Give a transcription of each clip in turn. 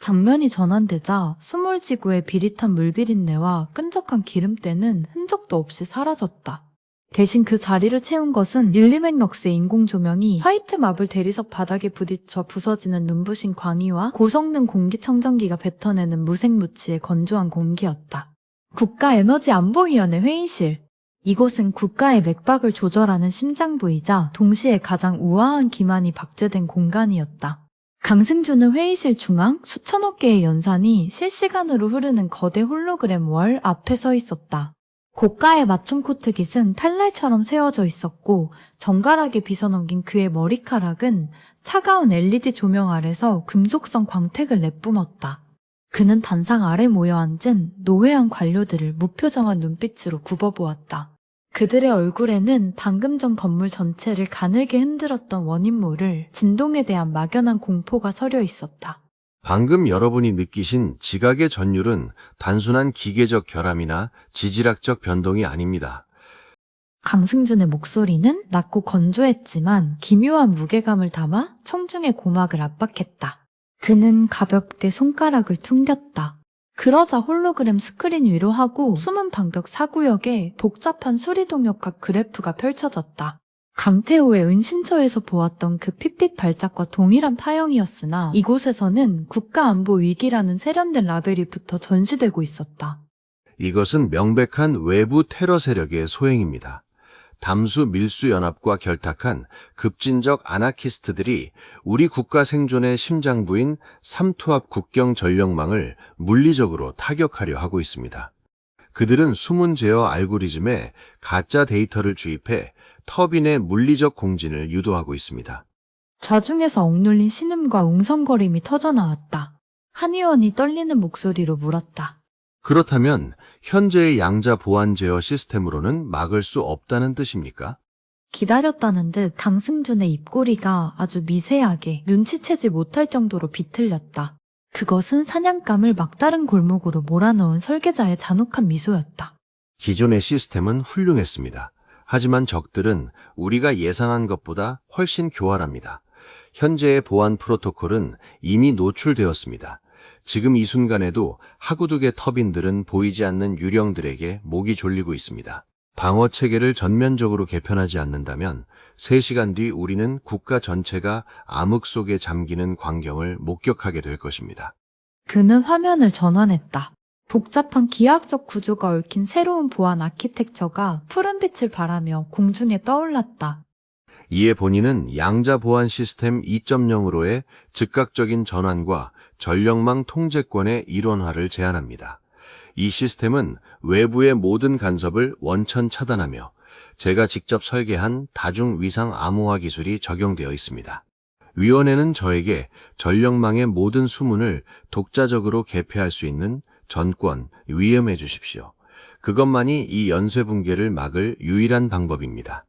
장면이 전환되자 수몰지구의 비릿한 물비린내와 끈적한 기름때는 흔적도 없이 사라졌다. 대신 그 자리를 채운 것은 릴리 맥럭스의 인공 조명이 화이트 마블 대리석 바닥에 부딪혀 부서지는 눈부신 광위와 고성능 공기청정기가 뱉어내는 무색무취의 건조한 공기였다. 국가에너지안보위원회 회의실. 이곳은 국가의 맥박을 조절하는 심장부이자 동시에 가장 우아한 기만이 박제된 공간이었다. 강승준은 회의실 중앙 수천억 개의 연산이 실시간으로 흐르는 거대 홀로그램 월 앞에 서 있었다. 고가의 맞춤 코트깃은 탈날처럼 세워져 있었고 정갈하게 빗어넘긴 그의 머리카락은 차가운 LED 조명 아래서 금속성 광택을 내뿜었다. 그는 단상 아래 모여 앉은 노회한 관료들을 무표정한 눈빛으로 굽어보았다. 그들의 얼굴에는 방금 전 건물 전체를 가늘게 흔들었던 원인 모를 진동에 대한 막연한 공포가 서려 있었다. 방금 여러분이 느끼신 지각의 전율은 단순한 기계적 결함이나 지질학적 변동이 아닙니다. 강승준의 목소리는 낮고 건조했지만 기묘한 무게감을 담아 청중의 고막을 압박했다. 그는 가볍게 손가락을 퉁겼다. 그러자 홀로그램 스크린 위로 하고 숨은 방벽 사구역에 복잡한 수리동력과 그래프가 펼쳐졌다. 강태호의 은신처에서 보았던 그 핏빛 발작과 동일한 파형이었으나 이곳에서는 국가안보 위기라는 세련된 라벨이 붙어 전시되고 있었다. 이것은 명백한 외부 테러 세력의 소행입니다. 담수 밀수 연합과 결탁한 급진적 아나키스트들이 우리 국가 생존의 심장부인 삼투압 국경 전력망을 물리적으로 타격하려 하고 있습니다. 그들은 숨은 제어 알고리즘에 가짜 데이터를 주입해 터빈의 물리적 공진을 유도하고 있습니다. 좌중에서 억눌린 신음과 웅성거림이 터져나왔다. 한 의원이 떨리는 목소리로 물었다. 그렇다면 현재의 양자 보안 제어 시스템으로는 막을 수 없다는 뜻입니까? 기다렸다는 듯 강승준의 입꼬리가 아주 미세하게 눈치채지 못할 정도로 비틀렸다. 그것은 사냥감을 막다른 골목으로 몰아넣은 설계자의 잔혹한 미소였다. 기존의 시스템은 훌륭했습니다. 하지만 적들은 우리가 예상한 것보다 훨씬 교활합니다. 현재의 보안 프로토콜은 이미 노출되었습니다. 지금 이 순간에도 하구둑의 터빈들은 보이지 않는 유령들에게 목이 졸리고 있습니다. 방어 체계를 전면적으로 개편하지 않는다면 3시간 뒤 우리는 국가 전체가 암흑 속에 잠기는 광경을 목격하게 될 것입니다. 그는 화면을 전환했다. 복잡한 기하학적 구조가 얽힌 새로운 보안 아키텍처가 푸른 빛을 발하며 공중에 떠올랐다. 이에 본인은 양자 보안 시스템 2.0으로의 즉각적인 전환과 전력망 통제권의 일원화를 제안합니다. 이 시스템은 외부의 모든 간섭을 원천 차단하며 제가 직접 설계한 다중 위상 암호화 기술이 적용되어 있습니다. 위원회는 저에게 전력망의 모든 수문을 독자적으로 개폐할 수 있는 전권 위임해 주십시오. 그것만이 이 연쇄 붕괴를 막을 유일한 방법입니다.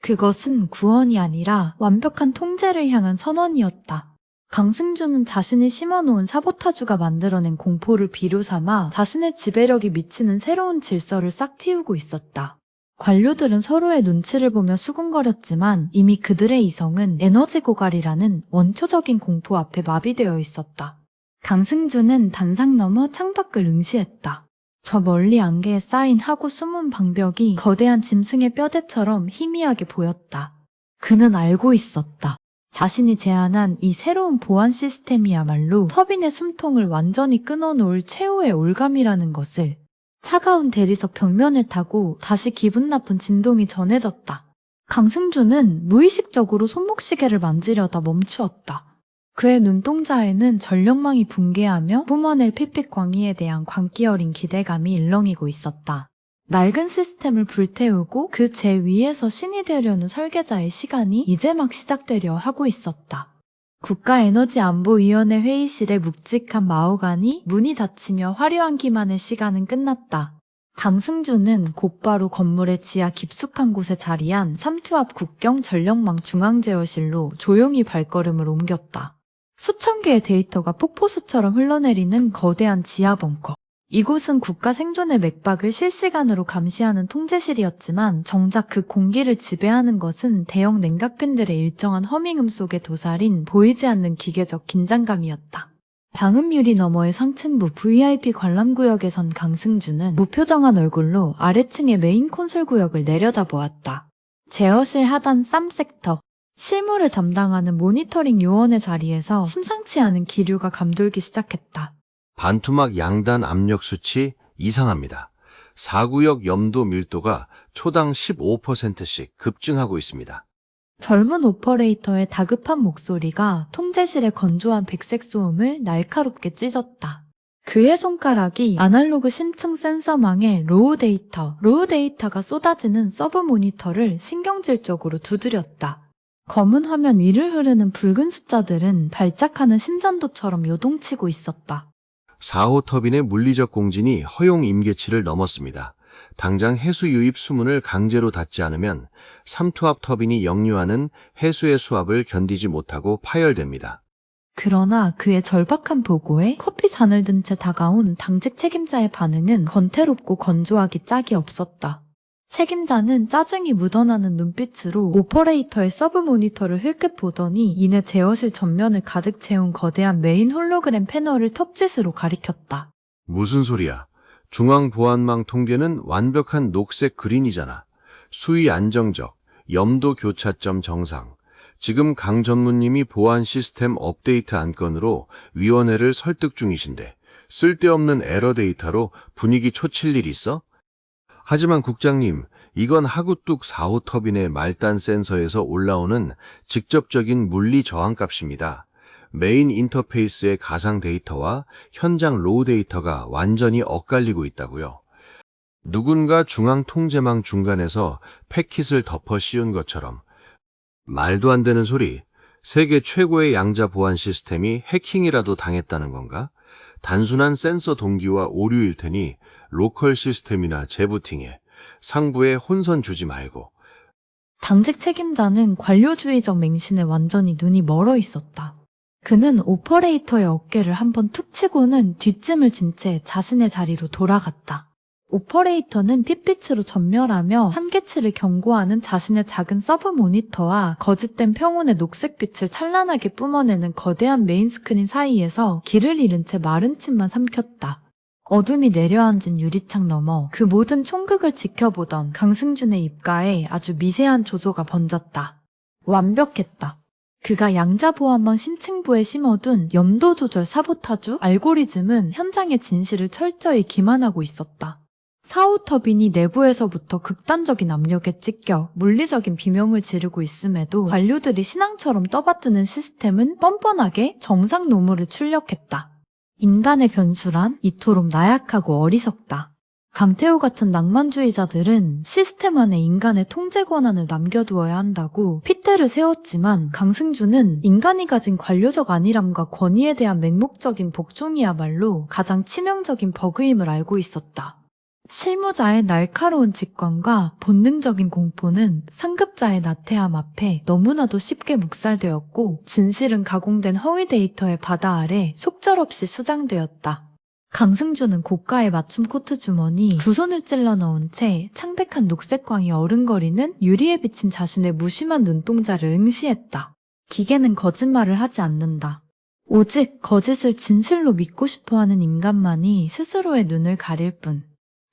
그것은 구원이 아니라 완벽한 통제를 향한 선언이었다. 강승준은 자신이 심어놓은 사보타주가 만들어낸 공포를 비료 삼아 자신의 지배력이 미치는 새로운 질서를 싹 틔우고 있었다. 관료들은 서로의 눈치를 보며 수군거렸지만 이미 그들의 이성은 에너지 고갈이라는 원초적인 공포 앞에 마비되어 있었다. 강승준은 단상 너머 창밖을 응시했다. 저 멀리 안개에 쌓인 하고 숨은 방벽이 거대한 짐승의 뼈대처럼 희미하게 보였다. 그는 알고 있었다. 자신이 제안한 이 새로운 보안 시스템이야말로 터빈의 숨통을 완전히 끊어놓을 최후의 올감이라는 것을. 차가운 대리석 벽면을 타고 다시 기분 나쁜 진동이 전해졌다. 강승준은 무의식적으로 손목시계를 만지려다 멈추었다. 그의 눈동자에는 전력망이 붕괴하며 뿜어낼 핏빛 광기에 대한 광기 어린 기대감이 일렁이고 있었다. 낡은 시스템을 불태우고 그 제 위에서 신이 되려는 설계자의 시간이 이제 막 시작되려 하고 있었다. 국가에너지안보위원회 회의실의 묵직한 마호가니 문이 닫히며 화려한 기만의 시간은 끝났다. 강승준은 곧바로 건물의 지하 깊숙한 곳에 자리한 삼투압 국경 전력망 중앙제어실로 조용히 발걸음을 옮겼다. 수천 개의 데이터가 폭포수처럼 흘러내리는 거대한 지하 벙커. 이곳은 국가 생존의 맥박을 실시간으로 감시하는 통제실이었지만 정작 그 공기를 지배하는 것은 대형 냉각팬들의 일정한 허밍음 속에 도사린 보이지 않는 기계적 긴장감이었다. 방음유리 너머의 상층부 VIP 관람구역에선 강승준은 무표정한 얼굴로 아래층의 메인 콘솔 구역을 내려다보았다. 제어실 하단 쌈 섹터, 실무를 담당하는 모니터링 요원의 자리에서 심상치 않은 기류가 감돌기 시작했다. 반투막 양단 압력 수치 이상합니다. 4구역 염도 밀도가 초당 15%씩 급증하고 있습니다. 젊은 오퍼레이터의 다급한 목소리가 통제실의 건조한 백색 소음을 날카롭게 찢었다. 그의 손가락이 아날로그 심층 센서망의 로우 데이터가 쏟아지는 서브 모니터를 신경질적으로 두드렸다. 검은 화면 위를 흐르는 붉은 숫자들은 발작하는 심전도처럼 요동치고 있었다. 4호 터빈의 물리적 공진이 허용 임계치를 넘었습니다. 당장 해수 유입 수문을 강제로 닫지 않으면 3투압 터빈이 역류하는 해수의 수압을 견디지 못하고 파열됩니다. 그러나 그의 절박한 보고에 커피 잔을 든 채 다가온 당직 책임자의 반응은 건태롭고 건조하기 짝이 없었다. 책임자는 짜증이 묻어나는 눈빛으로 오퍼레이터의 서브 모니터를 흘끗 보더니 이내 제어실 전면을 가득 채운 거대한 메인 홀로그램 패널을 턱짓으로 가리켰다. 무슨 소리야? 중앙 보안망 통계는 완벽한 녹색 그린이잖아. 수위 안정적, 염도 교차점 정상. 지금 강 전무님이 보안 시스템 업데이트 안건으로 위원회를 설득 중이신데 쓸데없는 에러 데이터로 분위기 초칠 일 있어? 하지만 국장님, 이건 하구뚝 4호 터빈의 말단 센서에서 올라오는 직접적인 물리 저항값입니다. 메인 인터페이스의 가상 데이터와 현장 로우 데이터가 완전히 엇갈리고 있다고요. 누군가 중앙 통제망 중간에서 패킷을 덮어 씌운 것처럼. 말도 안 되는 소리. 세계 최고의 양자 보안 시스템이 해킹이라도 당했다는 건가? 단순한 센서 동기와 오류일 테니 로컬 시스템이나 재부팅에 상부에 혼선 주지 말고. 당직 책임자는 관료주의적 맹신에 완전히 눈이 멀어 있었다. 그는 오퍼레이터의 어깨를 한번 툭 치고는 뒷짐을 진 채 자신의 자리로 돌아갔다. 오퍼레이터는 핏빛으로 전멸하며 한계치를 경고하는 자신의 작은 서브 모니터와 거짓된 평온의 녹색빛을 찬란하게 뿜어내는 거대한 메인 스크린 사이에서 길을 잃은 채 마른 침만 삼켰다. 어둠이 내려앉은 유리창 너머 그 모든 총극을 지켜보던 강승준의 입가에 아주 미세한 조소가 번졌다. 완벽했다. 그가 양자보안망 심층부에 심어둔 염도 조절 사보타주 알고리즘은 현장의 진실을 철저히 기만하고 있었다. 4호 터빈이 내부에서부터 극단적인 압력에 찢겨 물리적인 비명을 지르고 있음에도 관료들이 신앙처럼 떠받드는 시스템은 뻔뻔하게 정상 노무를 출력했다. 인간의 변수란 이토록 나약하고 어리석다. 강태호 같은 낭만주의자들은 시스템 안에 인간의 통제 권한을 남겨두어야 한다고 핏대를 세웠지만 강승준은 인간이 가진 관료적 안일함과 권위에 대한 맹목적인 복종이야말로 가장 치명적인 버그임을 알고 있었다. 실무자의 날카로운 직관과 본능적인 공포는 상급자의 나태함 앞에 너무나도 쉽게 묵살되었고 진실은 가공된 허위 데이터의 바다 아래 속절없이 수장되었다. 강승준은 고가의 맞춤 코트 주머니 두 손을 찔러 넣은 채 창백한 녹색광이 어른거리는 유리에 비친 자신의 무심한 눈동자를 응시했다. 기계는 거짓말을 하지 않는다. 오직 거짓을 진실로 믿고 싶어하는 인간만이 스스로의 눈을 가릴 뿐.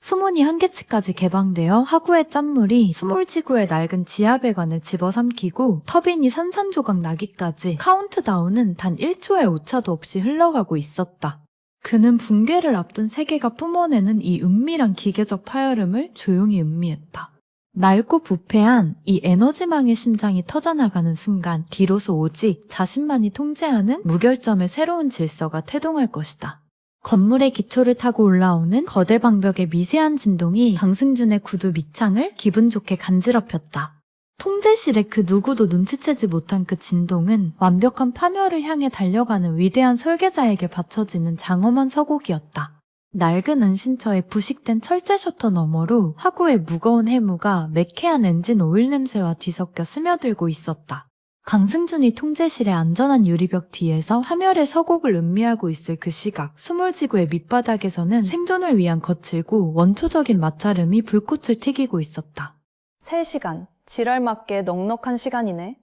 수문이 한계치까지 개방되어 하구의 짠물이 수몰지구의 낡은 지하배관을 집어삼키고 터빈이 산산조각 나기까지 카운트다운은 단 1초의 오차도 없이 흘러가고 있었다. 그는 붕괴를 앞둔 세계가 뿜어내는 이 은밀한 기계적 파열음을 조용히 음미했다. 낡고 부패한 이 에너지망의 심장이 터져나가는 순간 비로소 오직 자신만이 통제하는 무결점의 새로운 질서가 태동할 것이다. 건물의 기초를 타고 올라오는 거대 방벽의 미세한 진동이 강승준의 구두 밑창을 기분 좋게 간지럽혔다. 통제실의 그 누구도 눈치채지 못한 그 진동은 완벽한 파멸을 향해 달려가는 위대한 설계자에게 바쳐지는 장엄한 서곡이었다. 낡은 은신처의 부식된 철제 셔터 너머로 하구의 무거운 해무가 매캐한 엔진 오일 냄새와 뒤섞여 스며들고 있었다. 강승준이 통제실의 안전한 유리벽 뒤에서 화멸의 서곡을 음미하고 있을 그 시각, 수몰지구의 밑바닥에서는 생존을 위한 거칠고 원초적인 마찰음이 불꽃을 튀기고 있었다. 3시간, 지랄맞게 넉넉한 시간이네.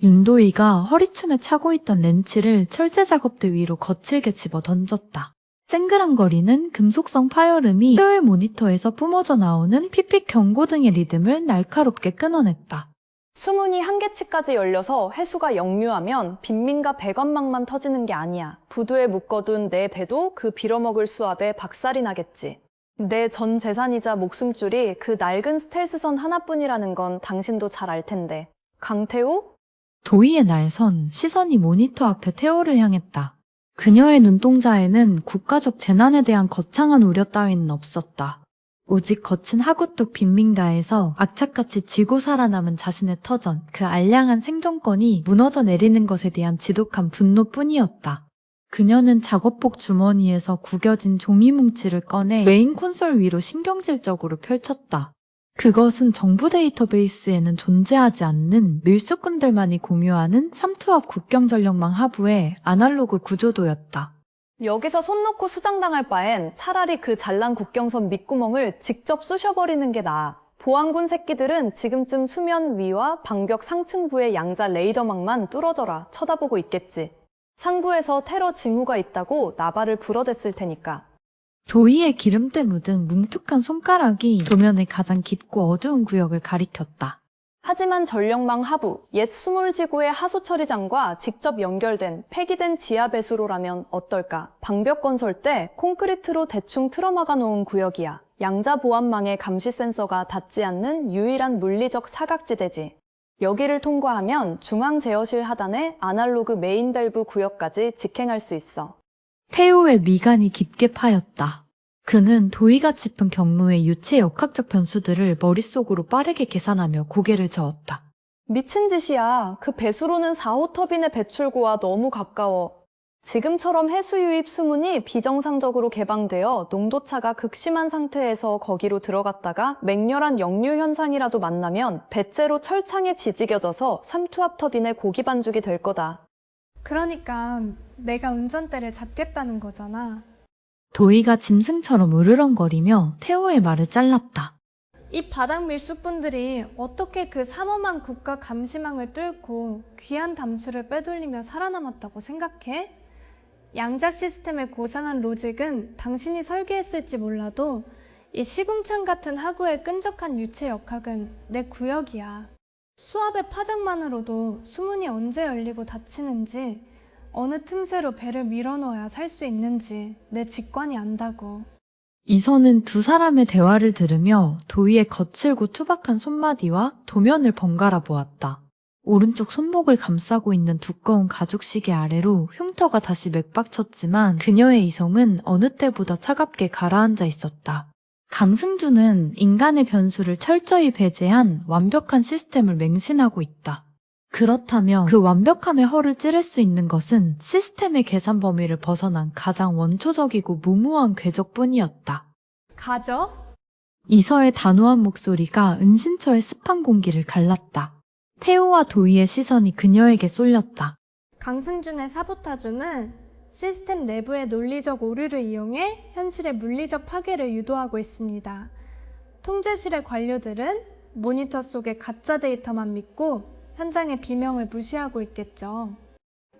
윤도희가 허리춤에 차고 있던 렌치를 철제 작업대 위로 거칠게 집어 던졌다. 쨍그랑거리는 금속성 파열음이 태호의 모니터에서 뿜어져 나오는 픽픽 경고등의 리듬을 날카롭게 끊어냈다. 수문이 한계치까지 열려서 회수가 역류하면 빈민가 배관망만 터지는 게 아니야. 부두에 묶어둔 내 배도 그 빌어먹을 수압에 박살이 나겠지. 내 전 재산이자 목숨줄이 그 낡은 스텔스선 하나뿐이라는 건 당신도 잘 알 텐데. 강태호? 도희의 날선 시선이 모니터 앞에 태호를 향했다. 그녀의 눈동자에는 국가적 재난에 대한 거창한 우려 따위는 없었다. 오직 거친 하구뚝 빈민가에서 악착같이 쥐고 살아남은 자신의 터전, 그 알량한 생존권이 무너져 내리는 것에 대한 지독한 분노뿐이었다. 그녀는 작업복 주머니에서 구겨진 종이 뭉치를 꺼내 메인 콘솔 위로 신경질적으로 펼쳤다. 그것은 정부 데이터베이스에는 존재하지 않는 밀수꾼들만이 공유하는 삼투압 국경전력망 하부의 아날로그 구조도였다. 여기서 손 놓고 수장당할 바엔 차라리 그 잘난 국경선 밑구멍을 직접 쑤셔버리는 게 나아. 보안군 새끼들은 지금쯤 수면 위와 방벽 상층부의 양자 레이더망만 뚫어져라 쳐다보고 있겠지. 상부에서 테러 징후가 있다고 나발을 불어댔을 테니까. 도희의 기름때 묻은 뭉툭한 손가락이 도면의 가장 깊고 어두운 구역을 가리켰다. 하지만 전력망 하부, 옛 수몰지구의 하수처리장과 직접 연결된 폐기된 지하 배수로라면 어떨까? 방벽 건설 때 콘크리트로 대충 틀어막아 놓은 구역이야. 양자 보안망의 감시 센서가 닿지 않는 유일한 물리적 사각지대지. 여기를 통과하면 중앙 제어실 하단의 아날로그 메인 밸브 구역까지 직행할 수 있어. 태호의 미간이 깊게 파였다. 그는 도희가 짚은 경로의 유체 역학적 변수들을 머릿속으로 빠르게 계산하며 고개를 저었다. 미친 짓이야. 그 배수로는 4호 터빈의 배출구와 너무 가까워. 지금처럼 해수 유입 수문이 비정상적으로 개방되어 농도차가 극심한 상태에서 거기로 들어갔다가 맹렬한 역류 현상이라도 만나면 배째로 철창에 지지겨져서 삼투압 터빈의 고기 반죽이 될 거다. 그러니까 내가 운전대를 잡겠다는 거잖아. 도희가 짐승처럼 으르렁거리며 태호의 말을 잘랐다. 이 바닥 밀수꾼들이 어떻게 그 삼엄한 국가 감시망을 뚫고 귀한 담수를 빼돌리며 살아남았다고 생각해? 양자 시스템의 고상한 로직은 당신이 설계했을지 몰라도 이 시궁창 같은 하구의 끈적한 유체 역학은 내 구역이야. 수압의 파장만으로도 수문이 언제 열리고 닫히는지, 어느 틈새로 배를 밀어넣어야 살 수 있는지 내 직관이 안다고. 이선은 두 사람의 대화를 들으며 도희의 거칠고 투박한 손마디와 도면을 번갈아 보았다. 오른쪽 손목을 감싸고 있는 두꺼운 가죽시계 아래로 흉터가 다시 맥박쳤지만 그녀의 이성은 어느 때보다 차갑게 가라앉아 있었다. 강승주는 인간의 변수를 철저히 배제한 완벽한 시스템을 맹신하고 있다. 그렇다면 그 완벽함의 허를 찌를 수 있는 것은 시스템의 계산 범위를 벗어난 가장 원초적이고 무모한 궤적뿐이었다. 가져? 이서의 단호한 목소리가 은신처의 습한 공기를 갈랐다. 태호와 도희의 시선이 그녀에게 쏠렸다. 강승준의 사보타주는 시스템 내부의 논리적 오류를 이용해 현실의 물리적 파괴를 유도하고 있습니다. 통제실의 관료들은 모니터 속의 가짜 데이터만 믿고 현장의 비명을 무시하고 있겠죠.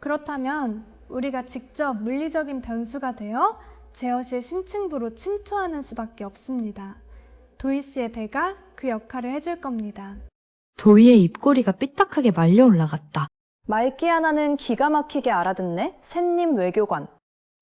그렇다면 우리가 직접 물리적인 변수가 되어 제어실 심층부로 침투하는 수밖에 없습니다. 도희 씨의 배가 그 역할을 해줄 겁니다. 도희의 입꼬리가 삐딱하게 말려 올라갔다. 말기 하나는 기가 막히게 알아듣네? 샌님 외교관.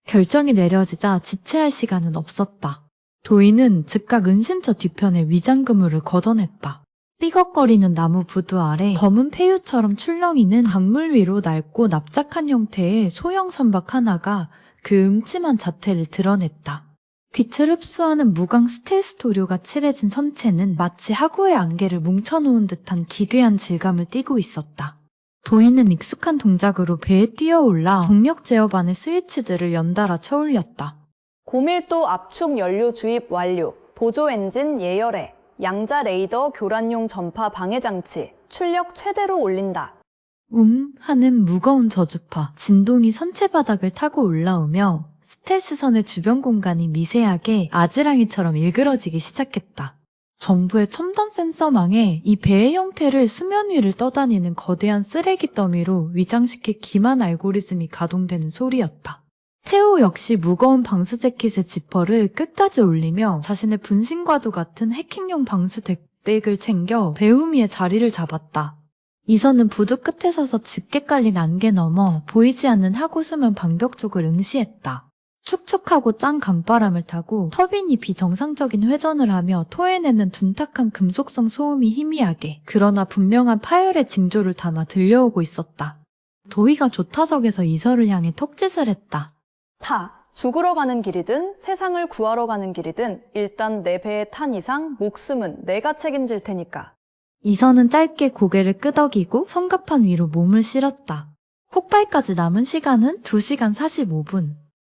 결정이 내려지자 지체할 시간은 없었다. 도희는 즉각 은신처 뒤편에 위장 그물을 걷어냈다. 삐걱거리는 나무 부두 아래 검은 폐유처럼 출렁이는 강물 위로 낡고 납작한 형태의 소형 선박 하나가 그 음침한 자태를 드러냈다. 빛을 흡수하는 무광 스텔스 도료가 칠해진 선체는 마치 하구의 안개를 뭉쳐놓은 듯한 기괴한 질감을 띠고 있었다. 도희는 익숙한 동작으로 배에 뛰어올라 동력 제어반의 스위치들을 연달아 쳐올렸다. 고밀도 압축 연료 주입 완료. 보조 엔진 예열해. 양자 레이더 교란용 전파 방해 장치. 출력 최대로 올린다. 하는 무거운 저주파. 진동이 선체 바닥을 타고 올라오며 스텔스선의 주변 공간이 미세하게 아지랑이처럼 일그러지기 시작했다. 정부의 첨단 센서망에 이 배의 형태를 수면 위를 떠다니는 거대한 쓰레기 더미로 위장시킬 기만 알고리즘이 가동되는 소리였다. 태호 역시 무거운 방수 재킷의 지퍼를 끝까지 올리며 자신의 분신과도 같은 해킹용 방수 덱을 챙겨 배움 위에 자리를 잡았다. 이선은 부두 끝에 서서 짙게 깔린 안개 너머 보이지 않는 하고수면 방벽 쪽을 응시했다. 축축하고 짠 강바람을 타고 터빈이 비정상적인 회전을 하며 토해내는 둔탁한 금속성 소음이 희미하게 그러나 분명한 파열의 징조를 담아 들려오고 있었다. 도희가 조타석에서 이서를 향해 톡짓을 했다. 타. 죽으러 가는 길이든 세상을 구하러 가는 길이든 일단 내 배에 탄 이상 목숨은 내가 책임질 테니까. 이선은 짧게 고개를 끄덕이고 성갑판 위로 몸을 실었다. 폭발까지 남은 시간은 2시간 45분.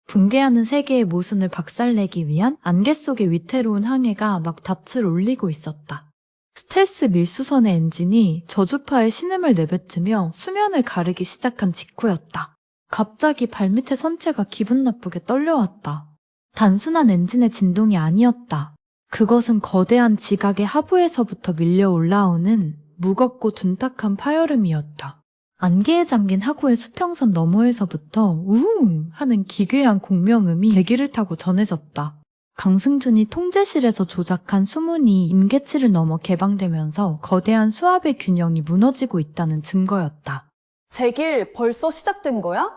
붕괴하는 세계의 모순을 박살내기 위한 안개 속의 위태로운 항해가 막 닻을 올리고 있었다. 스텔스 밀수선의 엔진이 저주파의 신음을 내뱉으며 수면을 가르기 시작한 직후였다. 갑자기 발밑의 선체가 기분 나쁘게 떨려왔다. 단순한 엔진의 진동이 아니었다. 그것은 거대한 지각의 하부에서부터 밀려 올라오는 무겁고 둔탁한 파열음이었다. 안개에 잠긴 하구의 수평선 너머에서부터 우웅 하는 기괴한 공명음이 대기를 타고 전해졌다. 강승준이 통제실에서 조작한 수문이 임계치를 넘어 개방되면서 거대한 수압의 균형이 무너지고 있다는 증거였다. 제 길 벌써 시작된 거야?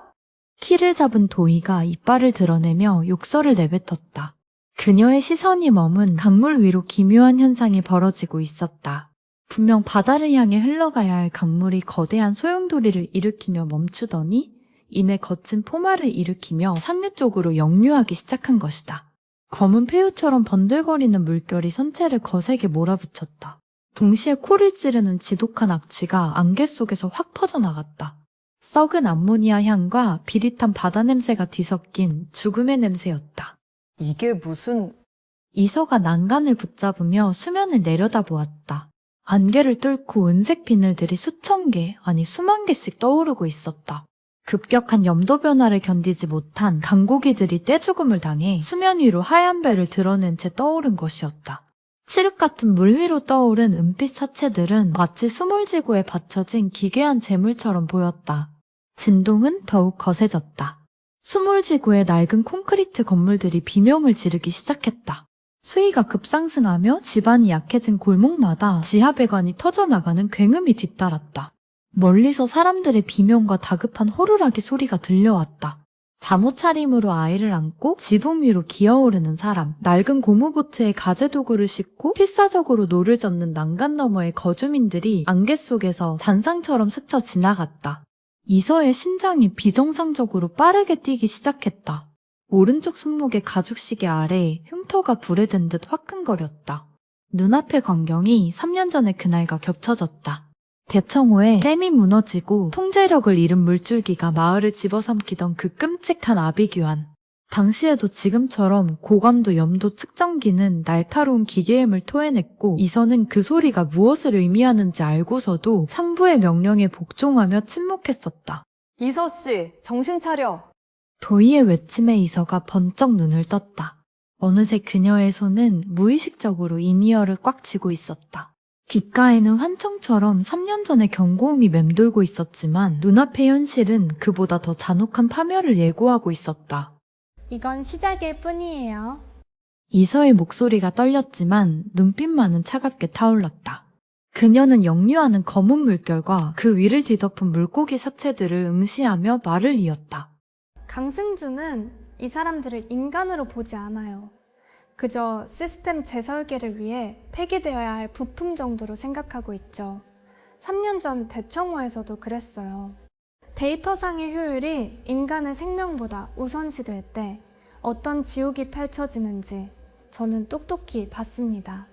키를 잡은 도희가 이빨을 드러내며 욕설을 내뱉었다. 그녀의 시선이 머문 강물 위로 기묘한 현상이 벌어지고 있었다. 분명 바다를 향해 흘러가야 할 강물이 거대한 소용돌이를 일으키며 멈추더니 이내 거친 포마를 일으키며 상류 쪽으로 역류하기 시작한 것이다. 검은 폐유처럼 번들거리는 물결이 선체를 거세게 몰아붙였다. 동시에 코를 찌르는 지독한 악취가 안개 속에서 확 퍼져나갔다. 썩은 암모니아 향과 비릿한 바다 냄새가 뒤섞인 죽음의 냄새였다. 이게 무슨... 이서가 난간을 붙잡으며 수면을 내려다보았다. 안개를 뚫고 은색 비늘들이 수천 개, 아니 수만 개씩 떠오르고 있었다. 급격한 염도 변화를 견디지 못한 강고기들이 떼죽음을 당해 수면 위로 하얀 배를 드러낸 채 떠오른 것이었다. 칠흑 같은 물 위로 떠오른 은빛 사체들은 마치 수몰지구에 받쳐진 기괴한 재물처럼 보였다. 진동은 더욱 거세졌다. 수몰지구의 낡은 콘크리트 건물들이 비명을 지르기 시작했다. 수위가 급상승하며 지반이 약해진 골목마다 지하배관이 터져나가는 굉음이 뒤따랐다. 멀리서 사람들의 비명과 다급한 호루라기 소리가 들려왔다. 잠옷 차림으로 아이를 안고 지붕 위로 기어오르는 사람, 낡은 고무보트에 가재도구를 싣고 필사적으로 노를 젓는 난간 너머의 거주민들이 안개 속에서 잔상처럼 스쳐 지나갔다. 이서의 심장이 비정상적으로 빠르게 뛰기 시작했다. 오른쪽 손목의 가죽시계 아래 흉터가 불에 든 듯 화끈거렸다. 눈앞의 광경이 3년 전의 그날과 겹쳐졌다. 대청호에 댐이 무너지고 통제력을 잃은 물줄기가 마을을 집어삼키던 그 끔찍한 아비규환. 당시에도 지금처럼 고감도 염도 측정기는 날카로운 기계음을 토해냈고 이서는 그 소리가 무엇을 의미하는지 알고서도 상부의 명령에 복종하며 침묵했었다. 이서 씨, 정신 차려. 도희의 외침에 이서가 번쩍 눈을 떴다. 어느새 그녀의 손은 무의식적으로 이니어를 꽉 쥐고 있었다. 귓가에는 환청처럼 3년 전의 경고음이 맴돌고 있었지만 눈앞의 현실은 그보다 더 잔혹한 파멸을 예고하고 있었다. 이건 시작일 뿐이에요. 이서의 목소리가 떨렸지만 눈빛만은 차갑게 타올랐다. 그녀는 역류하는 검은 물결과 그 위를 뒤덮은 물고기 사체들을 응시하며 말을 이었다. 강승준은 이 사람들을 인간으로 보지 않아요. 그저 시스템 재설계를 위해 폐기되어야 할 부품 정도로 생각하고 있죠. 3년 전 대청호에서도 그랬어요. 데이터상의 효율이 인간의 생명보다 우선시될 때 어떤 지옥이 펼쳐지는지 저는 똑똑히 봤습니다.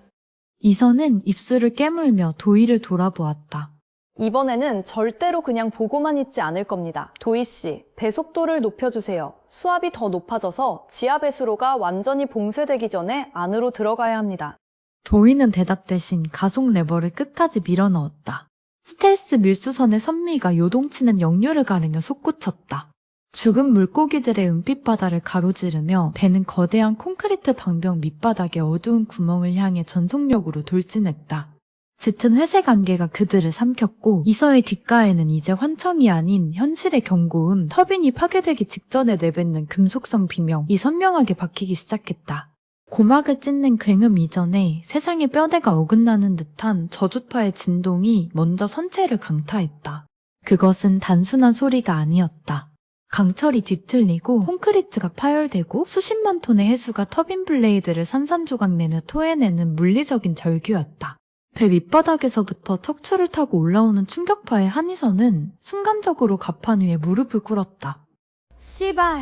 이서는 입술을 깨물며 도희를 돌아보았다. 이번에는 절대로 그냥 보고만 있지 않을 겁니다. 도희 씨, 배속도를 높여주세요. 수압이 더 높아져서 지하 배수로가 완전히 봉쇄되기 전에 안으로 들어가야 합니다. 도희는 대답 대신 가속 레버를 끝까지 밀어넣었다. 스텔스 밀수선의 선미가 요동치는 역류를 가르며 솟구쳤다. 죽은 물고기들의 은빛 바다를 가로지르며 배는 거대한 콘크리트 방벽 밑바닥의 어두운 구멍을 향해 전속력으로 돌진했다. 짙은 회색 안개가 그들을 삼켰고 이서의 귓가에는 이제 환청이 아닌 현실의 경고음, 터빈이 파괴되기 직전에 내뱉는 금속성 비명이 선명하게 박히기 시작했다. 고막을 찢는 굉음 이전에 세상의 뼈대가 어긋나는 듯한 저주파의 진동이 먼저 선체를 강타했다. 그것은 단순한 소리가 아니었다. 강철이 뒤틀리고 콘크리트가 파열되고 수십만 톤의 해수가 터빈 블레이드를 산산조각내며 토해내는 물리적인 절규였다. 배 밑바닥에서부터 척추를 타고 올라오는 충격파의 한이선은 순간적으로 갑판 위에 무릎을 꿇었다. 씨발.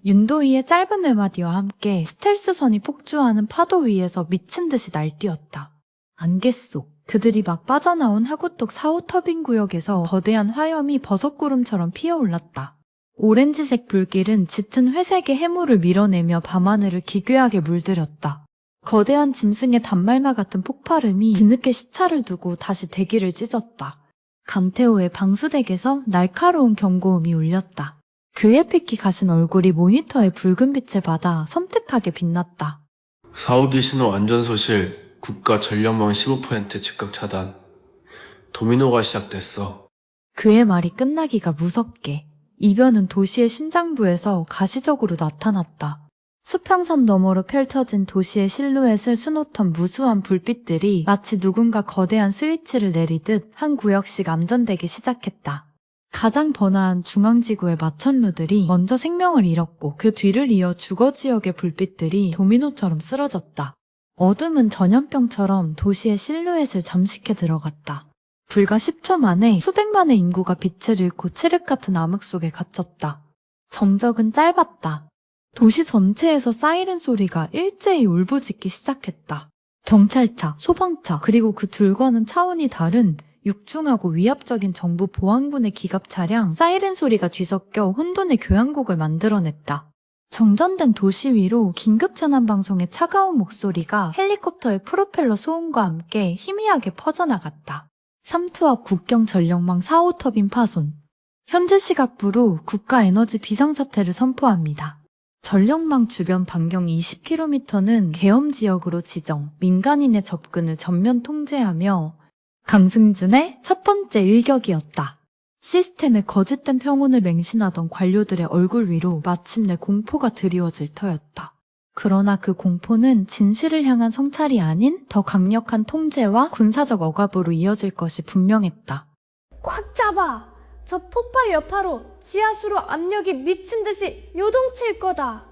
윤도희의 짧은 외마디와 함께 스텔스선이 폭주하는 파도 위에서 미친 듯이 날뛰었다. 안개 속 그들이 막 빠져나온 하구똑 4호 터빈 구역에서 거대한 화염이 버섯구름처럼 피어올랐다. 오렌지색 불길은 짙은 회색의 해물을 밀어내며 밤하늘을 기괴하게 물들였다. 거대한 짐승의 단말마 같은 폭발음이 뒤늦게 시차를 두고 다시 대기를 찢었다. 감태호의 방수덱에서 날카로운 경고음이 울렸다. 그의 핏기 가신 얼굴이 모니터의 붉은 빛을 받아 섬뜩하게 빛났다. 4호기 신호 안전소실 국가 전력망 15% 즉각 차단. 도미노가 시작됐어. 그의 말이 끝나기가 무섭게 이변은 도시의 심장부에서 가시적으로 나타났다. 수평선 너머로 펼쳐진 도시의 실루엣을 수놓던 무수한 불빛들이 마치 누군가 거대한 스위치를 내리듯 한 구역씩 암전되기 시작했다. 가장 번화한 중앙지구의 마천루들이 먼저 생명을 잃었고 그 뒤를 이어 주거지역의 불빛들이 도미노처럼 쓰러졌다. 어둠은 전염병처럼 도시의 실루엣을 잠식해 들어갔다. 불과 10초 만에 수백만의 인구가 빛을 잃고 칠흑 같은 암흑 속에 갇혔다. 정적은 짧았다. 도시 전체에서 사이렌 소리가 일제히 울부짖기 시작했다. 경찰차, 소방차, 그리고 그 둘과는 차원이 다른 육중하고 위압적인 정부 보안군의 기갑 차량, 사이렌 소리가 뒤섞여 혼돈의 교향곡을 만들어냈다. 정전된 도시 위로 긴급 재난 방송의 차가운 목소리가 헬리콥터의 프로펠러 소음과 함께 희미하게 퍼져나갔다. 삼투압 국경 전력망 4호 터빈 파손. 현재 시각부로 국가 에너지 비상사태를 선포합니다. 전력망 주변 반경 20km는 계엄 지역으로 지정, 민간인의 접근을 전면 통제하며 강승준의 첫 번째 일격이었다. 시스템의 거짓된 평온을 맹신하던 관료들의 얼굴 위로 마침내 공포가 드리워질 터였다. 그러나 그 공포는 진실을 향한 성찰이 아닌 더 강력한 통제와 군사적 억압으로 이어질 것이 분명했다. 꽉 잡아! 저 폭발 여파로 지하수로 압력이 미친 듯이 요동칠 거다.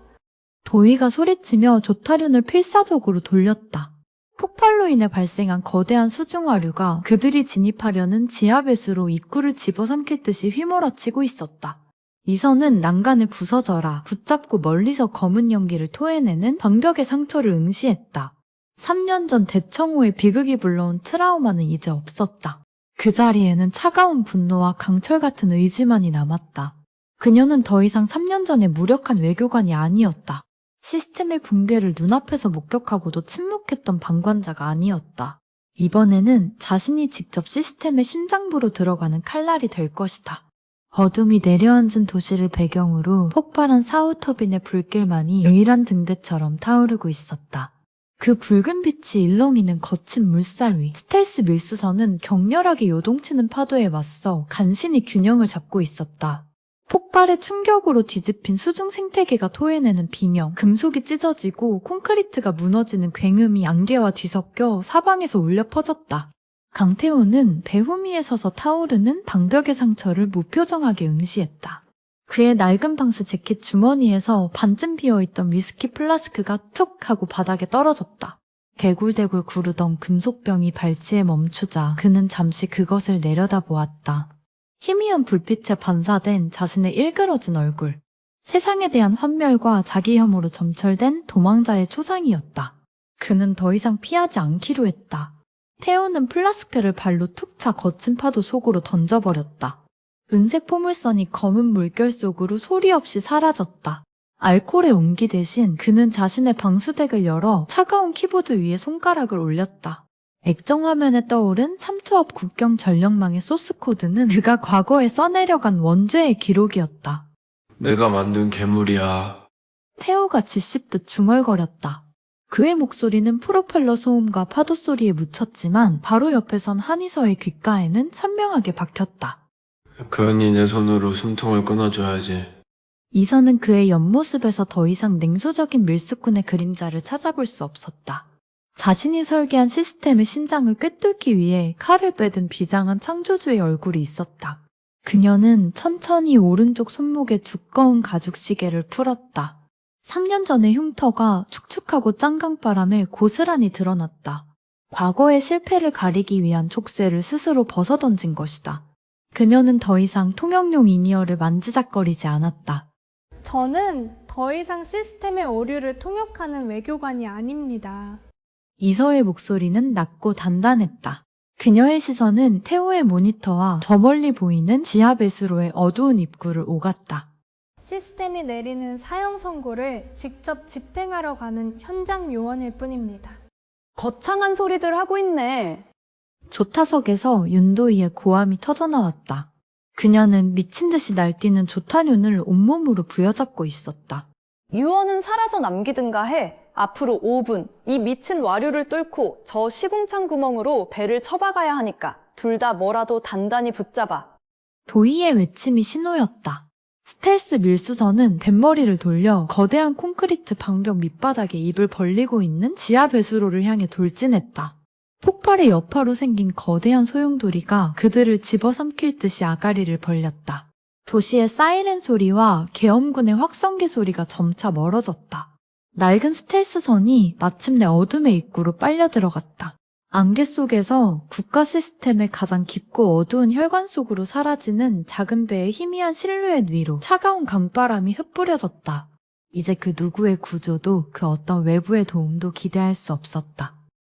도희가 소리치며 조타륜을 필사적으로 돌렸다. 폭발로 인해 발생한 거대한 수중화류가 그들이 진입하려는 지하배수로 입구를 집어삼킬 듯이 휘몰아치고 있었다. 이선은 난간을 부서져라 붙잡고 멀리서 검은 연기를 토해내는 방벽의 상처를 응시했다. 3년 전 대청호의 비극이 불러온 트라우마는 이제 없었다. 그 자리에는 차가운 분노와 강철 같은 의지만이 남았다. 그녀는 더 이상 3년 전의 무력한 외교관이 아니었다. 시스템의 붕괴를 눈앞에서 목격하고도 침묵했던 방관자가 아니었다. 이번에는 자신이 직접 시스템의 심장부로 들어가는 칼날이 될 것이다. 어둠이 내려앉은 도시를 배경으로 폭발한 4호 터빈의 불길만이 유일한 등대처럼 타오르고 있었다. 그 붉은 빛이 일렁이는 거친 물살 위, 스텔스 밀수선은 격렬하게 요동치는 파도에 맞서 간신히 균형을 잡고 있었다. 폭발의 충격으로 뒤집힌 수중 생태계가 토해내는 비명, 금속이 찢어지고 콘크리트가 무너지는 굉음이 안개와 뒤섞여 사방에서 울려 퍼졌다. 강태호는 배후미에 서서 타오르는 방벽의 상처를 무표정하게 응시했다. 그의 낡은 방수 재킷 주머니에서 반쯤 비어있던 위스키 플라스크가 툭 하고 바닥에 떨어졌다. 대굴대굴 구르던 금속병이 발치에 멈추자 그는 잠시 그것을 내려다보았다. 희미한 불빛에 반사된 자신의 일그러진 얼굴. 세상에 대한 환멸과 자기 혐오로 점철된 도망자의 초상이었다. 그는 더 이상 피하지 않기로 했다. 태호는 플라스크를 발로 툭 차 거친 파도 속으로 던져버렸다. 은색 포물선이 검은 물결 속으로 소리 없이 사라졌다. 알코올의 온기 대신 그는 자신의 방수덱을 열어 차가운 키보드 위에 손가락을 올렸다. 액정 화면에 떠오른 삼투압 국경 전력망의 소스 코드는 그가 과거에 써내려간 원죄의 기록이었다. 내가 만든 괴물이야. 태호가 짖씹듯 중얼거렸다. 그의 목소리는 프로펠러 소음과 파도 소리에 묻혔지만 바로 옆에선 한이서의 귓가에는 선명하게 박혔다. 그언니 내 손으로 숨통을 끊어줘야지. 이선은 그의 옆모습에서 더 이상 냉소적인 밀수꾼의 그림자를 찾아볼 수 없었다. 자신이 설계한 시스템의 심장을 꿰뚫기 위해 칼을 빼든 비장한 창조주의 얼굴이 있었다. 그녀는 천천히 오른쪽 손목에 두꺼운 가죽 시계를 풀었다. 3년 전의 흉터가 축축하고 짠 강바람에 고스란히 드러났다. 과거의 실패를 가리기 위한 족쇄를 스스로 벗어던진 것이다. 그녀는 더 이상 통역용 이니어를 만지작거리지 않았다. 저는 더 이상 시스템의 오류를 통역하는 외교관이 아닙니다. 이서의 목소리는 낮고 단단했다. 그녀의 시선은 태호의 모니터와 저 멀리 보이는 지하 배수로의 어두운 입구를 오갔다. 시스템이 내리는 사형 선고를 직접 집행하러 가는 현장 요원일 뿐입니다. 거창한 소리들 하고 있네. 조타석에서 윤도희의 고함이 터져나왔다. 그녀는 미친 듯이 날뛰는 조타륜을 온몸으로 부여잡고 있었다. 유언은 살아서 남기든가 해. 앞으로 5분 이 미친 와류를 뚫고 저 시궁창 구멍으로 배를 쳐박아야 하니까 둘 다 뭐라도 단단히 붙잡아. 도희의 외침이 신호였다. 스텔스 밀수선은 뱃머리를 돌려 거대한 콘크리트 방벽 밑바닥에 입을 벌리고 있는 지하 배수로를 향해 돌진했다. 폭발의 여파로 생긴 거대한 소용돌이가 그들을 집어삼킬 듯이 아가리를 벌렸다. 도시의 사이렌 소리와 계엄군의 확성기 소리가 점차 멀어졌다. 낡은 스텔스선이 마침내 어둠의 입구로 빨려 들어갔다. 안개 속에서 국가 시스템의 가장 깊고 어두운 혈관 속으로 사라지는 작은 배의 희미한 실루엣 위로 차가운 강바람이 흩뿌려졌다. 이제 그 누구의 구조도 그 어떤 외부의 도움도 기대할 수 없었다.